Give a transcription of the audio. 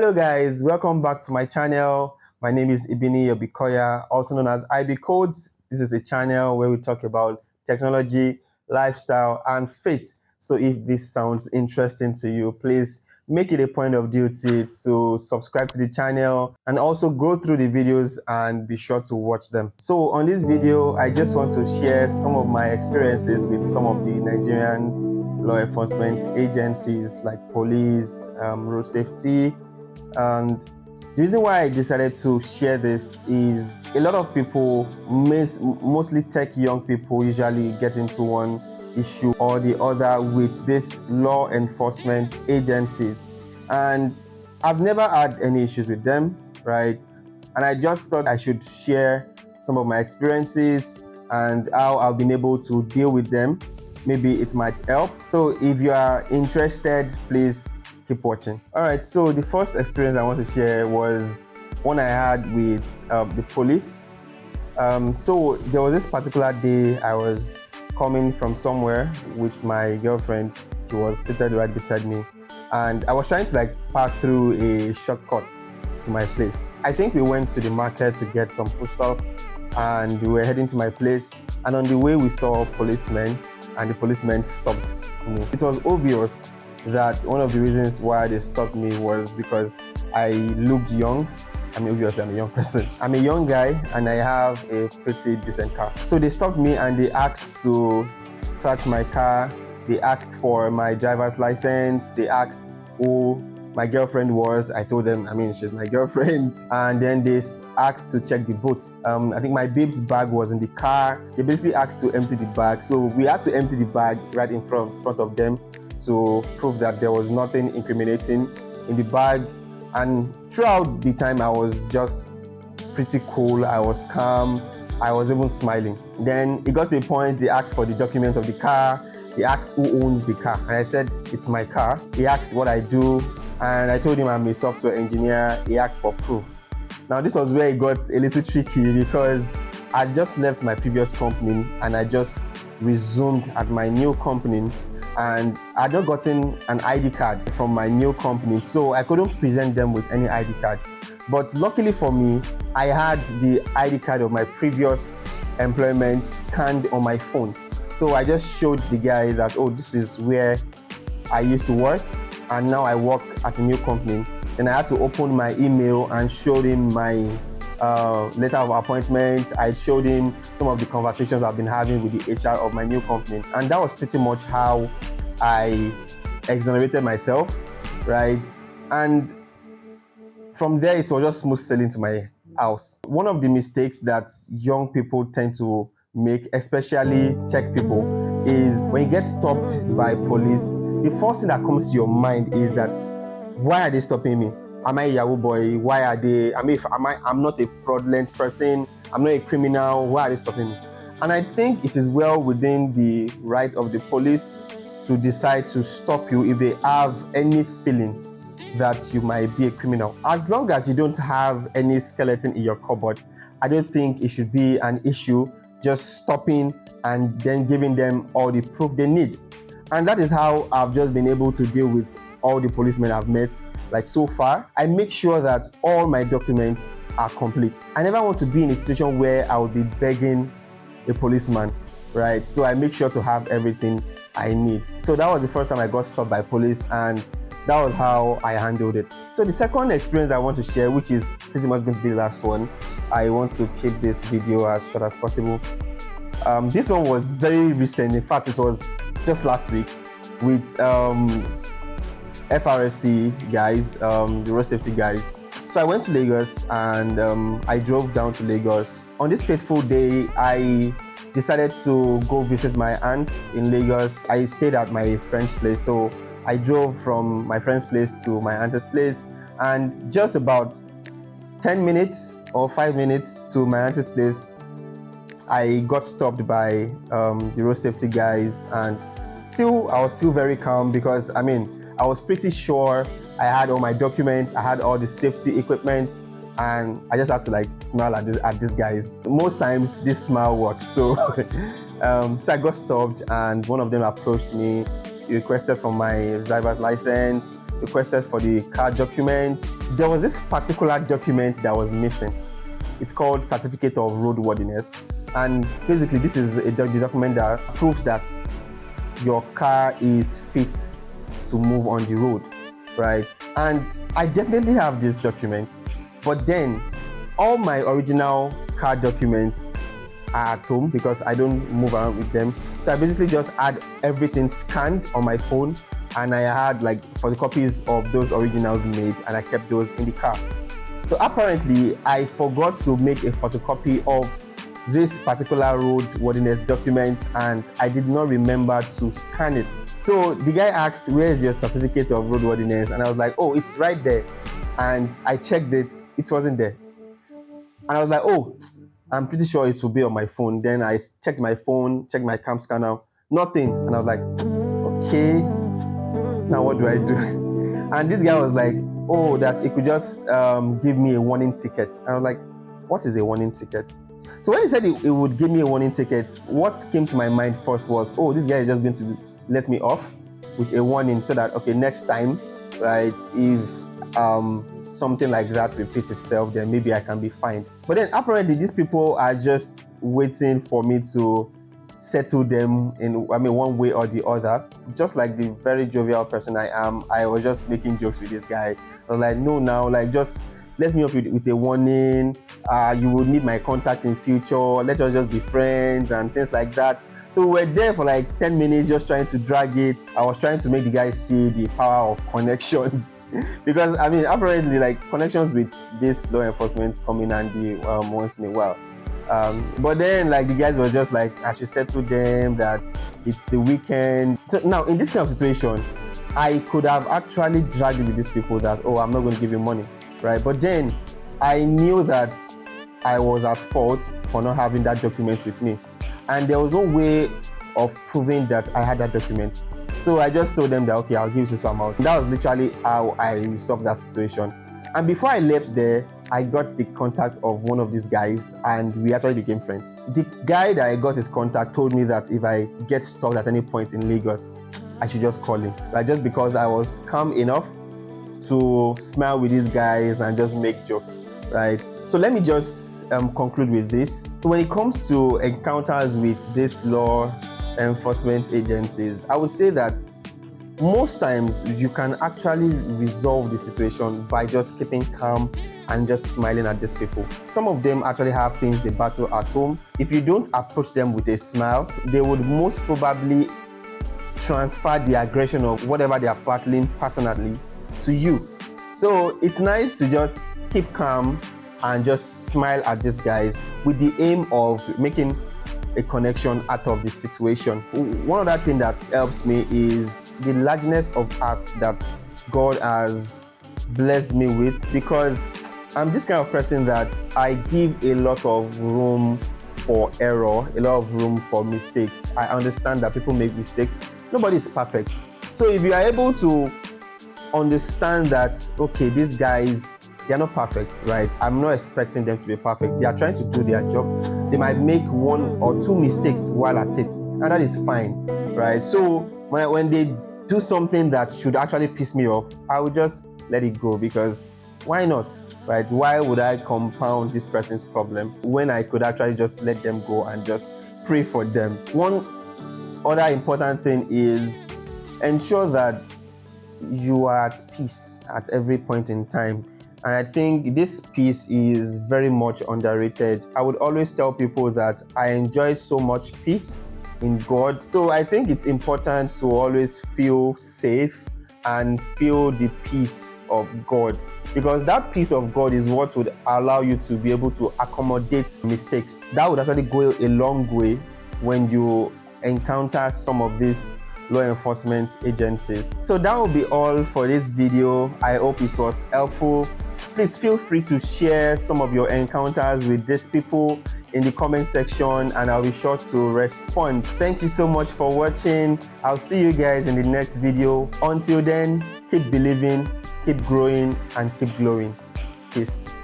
Hello guys, welcome back to my channel. My name is Ibini Obikoya, also known as IB Codes. This is a channel where we talk about technology, lifestyle, and faith. So if this sounds interesting to you, please make it a point of duty to subscribe to the channel and also go through the videos and be sure to watch them. So on this video, I just want to share some of my experiences with some of the Nigerian law enforcement agencies like police, road safety. And the reason why I decided to share this is a lot of people, mostly tech young people, usually get into one issue or the other with this law enforcement agencies. And I've never had any issues with them, right? And I just thought I should share some of my experiences and how I've been able to deal with them. Maybe it might help. So if you are interested, please keep watching. All right, so the first experience I want to share was one I had with the police. So there was this particular day I was coming from somewhere with my girlfriend. She was seated right beside me, and I was trying to pass through a shortcut to my place. I think we went to the market to get some food stuff, and we were heading to my place. And on the way, we saw policemen, and the policemen stopped me. It was obvious that one of the reasons why they stopped me was because I looked young. I mean, obviously I'm a young person. I'm a young guy and I have a pretty decent car. So they stopped me and they asked to search my car. They asked for my driver's license. They asked who my girlfriend was. I told them, she's my girlfriend. And then they asked to check the boot. I think my babe's bag was in the car. They basically asked to empty the bag. So we had to empty the bag right in front of them to prove that there was nothing incriminating in the bag. And throughout the time, I was just pretty cool. I was calm. I was even smiling. Then it got to a point, they asked for the documents of the car. They asked who owns the car. And I said, it's my car. He asked what I do. And I told him I'm a software engineer. He asked for proof. Now, this was where it got a little tricky because I just left my previous company and I just resumed at my new company. And I just gotten an ID card from my new company, so I couldn't present them with any ID card. But luckily for me, I had the ID card of my previous employment scanned on my phone. So I just showed the guy that, oh, this is where I used to work, and now I work at a new company. Then I had to open my email and showed him my letter of appointment. I showed him some of the conversations I've been having with the HR of my new company, and that was pretty much how I exonerated myself, right? And from there, it was just smooth sailing to my house. One of the mistakes that young people tend to make, especially tech people, is when you get stopped by police, the first thing that comes to your mind is that, why are they stopping me? Am I a Yahoo boy? Why are they? I'm not a fraudulent person. I'm not a criminal. Why are they stopping me? And I think it is well within the right of the police to decide to stop you if they have any feeling that you might be a criminal. As long as you don't have any skeleton in your cupboard, I don't think it should be an issue just stopping and then giving them all the proof they need. And that is how I've just been able to deal with all the policemen I've met. Like so far, I make sure that all my documents are complete. I never want to be in a situation where I would be begging a policeman, right? So I make sure to have everything I need. So that was the first time I got stopped by police, and that was how I handled it. So the second experience I want to share, which is pretty much going to be the last one, I want to keep this video as short as possible. This one was very recent. In fact, it was just last week with FRSC guys, the road safety guys. So I went to Lagos and I drove down to Lagos. On this fateful day, I decided to go visit my aunt in Lagos. I stayed at my friend's place, so I drove from my friend's place to my aunt's place, and just about 10 minutes or 5 minutes to my aunt's place, I got stopped by the road safety guys. And I was still very calm because I was pretty sure I had all my documents, I had all the safety equipment, and I just had to smile at these guys. Most times this smile works. So so I got stopped, and one of them approached me. He requested for my driver's license. requested for the car documents. There was this particular document that was missing. It's called Certificate of Roadworthiness. And basically, this is the document that proves that your car is fit to move on the road, right? And I definitely have this document, but then all my original car documents are at home because I don't move around with them. So I basically just had everything scanned on my phone, and I had like photocopies of those originals made, and I kept those in the car. So apparently I forgot to make a photocopy of this particular roadworthiness document, and I did not remember to scan it. So the guy asked, "Where is your certificate of roadworthiness?" And I was like, "Oh, it's right there." And I checked it, it wasn't there. And I was like, "Oh, I'm pretty sure it will be on my phone." Then I checked my phone, checked my cam scanner, nothing. And I was like, "Okay, now what do I do?" And this guy was like, "Oh, that it could just give me a warning ticket." And I was like, "What is a warning ticket?" So when he said it would give me a warning ticket, what came to my mind first was, oh, this guy is just going to let me off with a warning so that, okay, next time, right, if something like that repeats itself, then maybe I can be fined. But then apparently these people are just waiting for me to settle them in, one way or the other. Just like the very jovial person I am, I was just making jokes with this guy. I was like, "No, now, like, just let me off with a warning. You will need my contact in future. Let us just be friends," and things like that. So we were there for like 10 minutes just trying to drag it. I was trying to make the guy see the power of connections because apparently, like, connections with this law enforcement come in handy once in a while. But then, like, the guys were just like, I should settle them, that it's the weekend. So now in this kind of situation, I could have actually dragged with these people that, oh, I'm not going to give you money, right? But then I knew that I was at fault for not having that document with me, and there was no way of proving that I had that document. So I just told them that, okay, I'll give you some amount. That was literally how I resolved that situation. And before I left there, I got the contact of one of these guys, and we actually became friends. The guy that I got his contact told me that if I get stuck at any point in Lagos, I should just call him. Like, just because I was calm enough to smile with these guys and just make jokes, right? So let me just conclude with this. So when it comes to encounters with these law enforcement agencies, I would say that most times you can actually resolve the situation by just keeping calm and just smiling at these people. Some of them actually have things they battle at home. If you don't approach them with a smile, they would most probably transfer the aggression of whatever they are battling personally to you. So it's nice to just keep calm and just smile at these guys with the aim of making a connection out of the situation. One other thing that helps me is the largeness of heart that God has blessed me with, because I'm this kind of person that I give a lot of room for error, a lot of room for mistakes. I understand that people make mistakes. Nobody is perfect. So if you are able to understand that, okay, these guys, they are not perfect, right? I'm not expecting them to be perfect. They are trying to do their job. They might make one or two mistakes while at it, and that is fine, right? So when they do something that should actually piss me off, I will just let it go, because why not, right? Why would I compound this person's problem when I could actually just let them go and just pray for them? One other important thing is ensure that you are at peace at every point in time. And I think this peace is very much underrated. I would always tell people that I enjoy so much peace in God. So I think it's important to always feel safe and feel the peace of God, because that peace of God is what would allow you to be able to accommodate mistakes. That would actually go a long way when you encounter some of these law enforcement agencies. So that will be all for this video. I hope it was helpful. Please feel free to share some of your encounters with these people in the comment section, and I'll be sure to respond. Thank you so much for watching. I'll see you guys in the next video. Until then, keep believing, keep growing, and keep glowing. Peace.